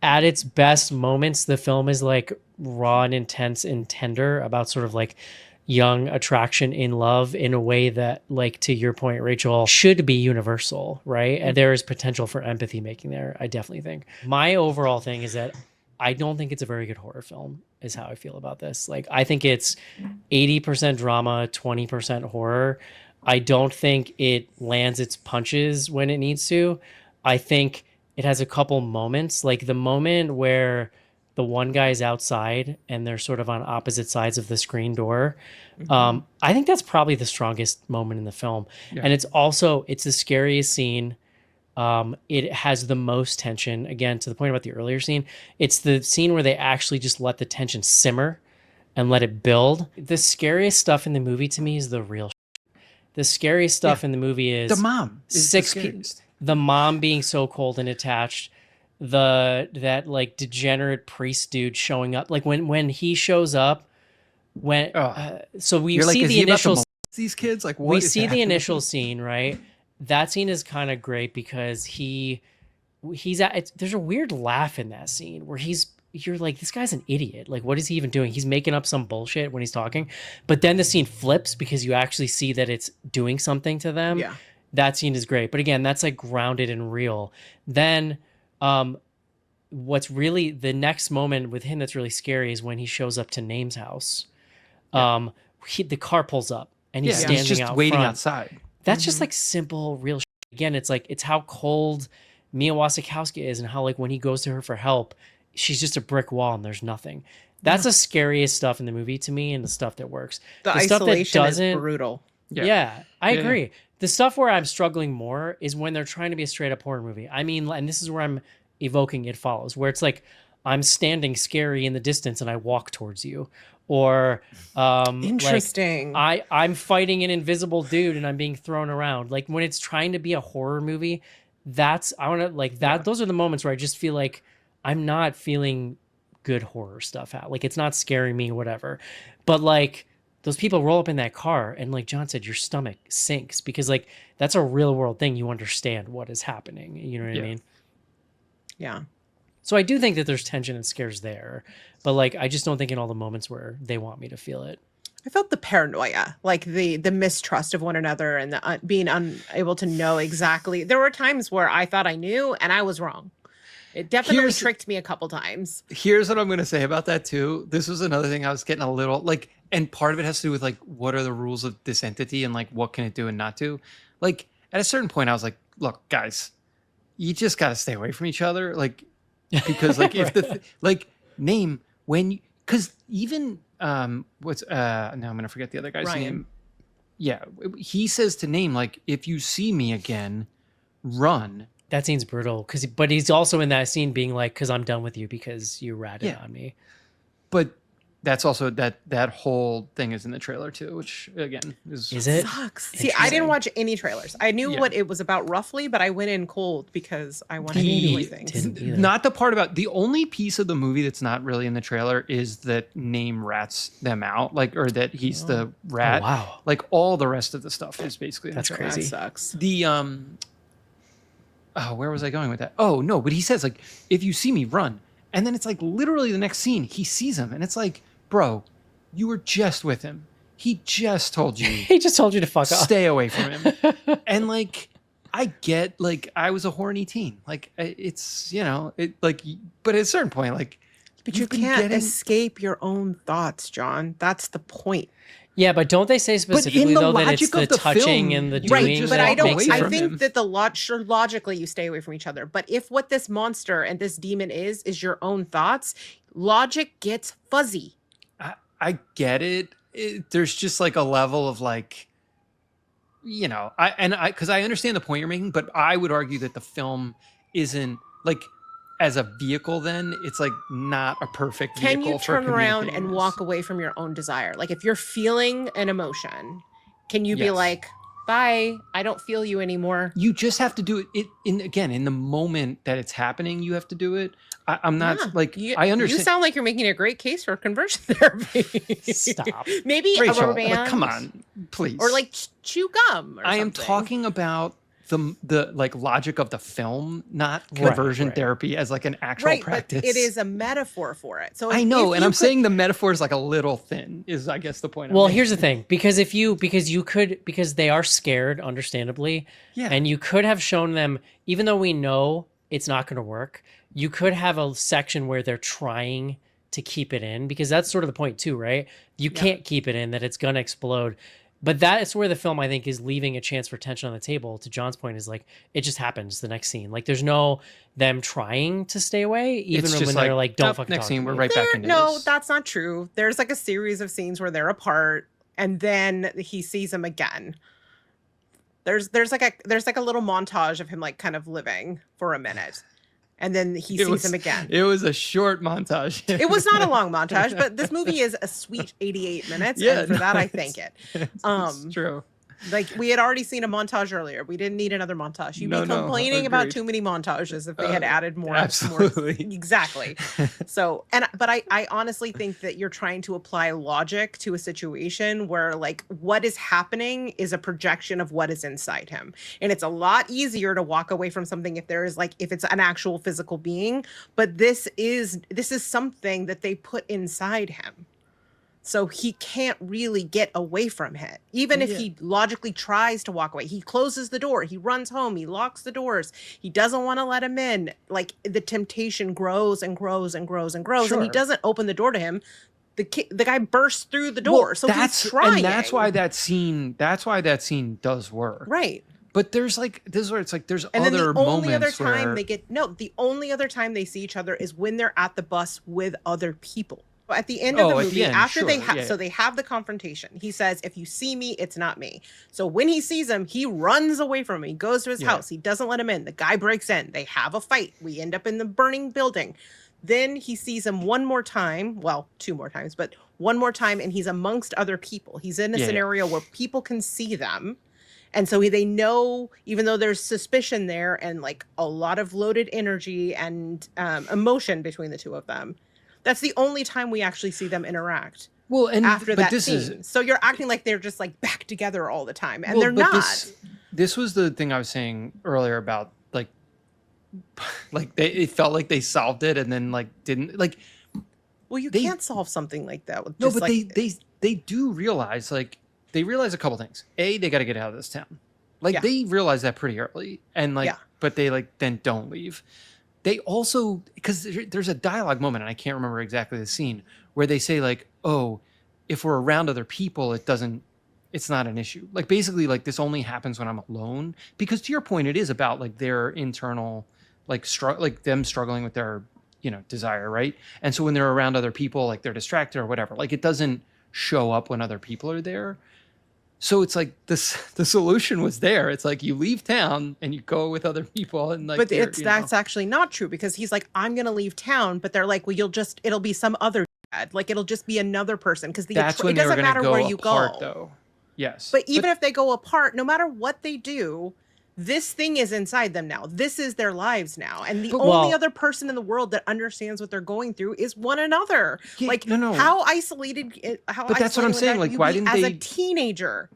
at its best moments, the film is like raw and intense and tender about sort of like young attraction in love in a way that, like, to your point, Rachel, should be universal, right? And there is potential for empathy making there, I definitely think. My overall thing is that I don't think it's a very good horror film, is how I feel about this. Like, I think it's 80% drama, 20% horror. I don't think it lands its punches when it needs to. I think it has a couple moments, like the moment where the one guy's outside and they're sort of on opposite sides of the screen door. I think that's probably the strongest moment in the film. Yeah. And it's the scariest scene. It has the most tension. Again, to the point about the earlier scene, it's the scene where they actually just let the tension simmer and let it build. The scariest stuff in the movie to me is the real shit. The scariest stuff in the movie is the mom is the mom being so cold and attached, that like degenerate priest dude showing up, like when he shows up, so we You're see like, the initial these kids, like, what we is see happening? the initial scene, right? That scene is kind of great because there's a weird laugh in that scene where you're like, this guy's an idiot. Like, what is he even doing? He's making up some bullshit when he's talking. But then the scene flips because you actually see that it's doing something to them. Yeah. That scene is great. But again, that's like grounded and real. Then what's really the next moment with him that's really scary is when he shows up to Name's house. The car pulls up and he's standing just out waiting front. outside. That's just like simple, real shit. Again, it's like, it's how cold Mia Wasikowska is and how, like, when he goes to her for help, she's just a brick wall and there's nothing. That's the scariest stuff in the movie to me, and the stuff that works. The stuff that isolation is doesn't, brutal. Yeah, I agree. The stuff where I'm struggling more is when they're trying to be a straight up horror movie. I mean, and this is where I'm evoking It Follows, where it's like, I'm standing scary in the distance and I walk towards you. Or interesting. Like, I'm fighting an invisible dude and I'm being thrown around. Like, when it's trying to be a horror movie, those are the moments where I just feel like I'm not feeling good horror stuff out. Like, it's not scaring me, whatever. But like, those people roll up in that car and, like John said, your stomach sinks because, like, that's a real world thing. You understand what is happening. You know what I mean? Yeah. So I do think that there's tension and scares there, but like, I just don't think in all the moments where they want me to feel it. I felt the paranoia, like the mistrust of one another and the being unable to know exactly. There were times where I thought I knew and I was wrong. It definitely tricked me a couple times. Here's what I'm going to say about that too. This was another thing I was getting a little like, and part of it has to do with like, what are the rules of this entity and like, what can it do and not do? Like, at a certain point I was like, look, guys, you just got to stay away from each other. Like, because like, if name when you, cause even, now I'm going to forget the other guy's name. Yeah. He says to Name, like, if you see me again, run. That scene's brutal but he's also in that scene being like, cause I'm done with you because you ratted on me. But that's also that whole thing is in the trailer too, which again is it sucks. See, I didn't watch any trailers. I knew what it was about roughly, but I went in cold because I wanted to enjoy things. Not the part about the only piece of the movie that's not really in the trailer is that Name rats them out, like, or that he's the rat. Oh, wow. Like, all the rest of the stuff is basically in the trailer. Crazy. That sucks. The where was I going with that? Oh no, but he says like, if you see me, run. And then it's like literally the next scene, he sees him and it's like, bro, you were just with him. He just told you. He just told you to fuck off. Stay away from him. And like, I get, like, I was a horny teen. Like, it's, you know, it like, but at a certain point, like, but you can't escape your own thoughts, John. That's the point. Yeah, but don't they say specifically though that it's the touching film, and the doing? Right, but I don't. I think him. that logically you stay away from each other. But if what this monster and this demon is your own thoughts, logic gets fuzzy. I get it. There's just like a level of like, you know, because I understand the point you're making, but I would argue that the film isn't like, as a vehicle, then it's like not a perfect vehicle. Can you turn around and this. walk away from your own desire? Like, if you're feeling an emotion, can you be Yes. like, bye, I don't feel you anymore? You just have to do it in the moment that it's happening. You have to do it. I'm not I understand. You sound like you're making a great case for conversion therapy. Stop. Maybe Rachel, a rubber band. like, come on, please. Or like chew gum. Or I am something. talking about the like logic of the film, not Right, conversion right. therapy as like an actual Right, practice. but it is a metaphor for it. So I if know, and you I'm could- saying the metaphor is like a little thin. Is I guess the point. I'm Well, making. here's the thing, because because they are scared, understandably, Yeah. and you could have shown them, even though we know it's not going to work, you could have a section where they're trying to keep it in, because that's sort of the point too, right? You can't keep it in, that it's going to explode. But that is where the film, I think, is leaving a chance for tension on the table. To John's point, is like, it just happens the next scene. Like, there's no them trying to stay away, even It's when just they're like, like, don't "Nope, fucking next talk scene, to we're me." right back into no, this. that's not true. There's like a series of scenes where they're apart, and then he sees him again. There's like a little montage of him like kind of living for a minute, and then he sees him again. It was a short montage. It was not a long montage, but this movie is a sweet 88 minutes, Yeah, and for that I no, thank it. It's true. Like, we had already seen a montage earlier. We didn't need another montage. You'd be No, complaining about agreed. too many montages if they had added more. absolutely. Exactly. So, but I honestly think that you're trying to apply logic to a situation where like what is happening is a projection of what is inside him. And it's a lot easier to walk away from something if it's an actual physical being, but this is something that they put inside him. So he can't really get away from it. Even if he logically tries to walk away, he closes the door, he runs home, he locks the doors, he doesn't want to let him in. Like, the temptation grows and grows and grows and grows, and he Sure. doesn't open the door to him. The guy bursts through the door, Well, so he's trying. and that's why that scene does work. Right. But there's like, this is where it's like, there's And then other the only other moments time where the only other time they see each other is when they're at the bus with other people. At the end of the at the movie, end, after they sure, yeah. so they have the confrontation. He says, "If you see me, it's not me." So when he sees him, he runs away from him. He goes to his house. He doesn't let him in. The guy breaks in. They have a fight. We end up in the burning building. Then he sees him one more time. Well, two more times, but one more time, and he's amongst other people. He's in a scenario where people can see them. And so they know, even though there's suspicion there and like a lot of loaded energy and emotion between the two of them, that's the only time we actually see them interact. Well, and after but that this scene. is So you're acting like they're just like back together all the time, and they're not. This was the thing I was saying earlier about like it felt like they solved it and then like didn't like. Well, you can't solve something like that with No, just but like, they do realize they realize a couple things. A, they got to get out of this town. Like they realize that pretty early, and but they like then don't leave. They also, because there's a dialogue moment, and I can't remember exactly the scene, where they say like, "Oh, if we're around other people, it's not an issue." Like basically, like this only happens when I'm alone. Because to your point, it is about like their internal, like them struggling with their desire, right? And so when they're around other people, like they're distracted or whatever. Like it doesn't show up when other people are there. So it's like the solution was there. It's like you leave town and you go with other people, and like. But that's actually not true, because he's like, I'm gonna leave town, but they're like, well, it'll be some other dad. Like it'll just be another person, because it doesn't matter where you go. Though. Yes. But even if they go apart, no matter what they do, this thing is inside them now. This is their lives now. And the only other person in the world that understands what they're going through is one another. Yeah, like, no. how isolated, But that's what I'm saying. Like, why didn't as they, a teenager?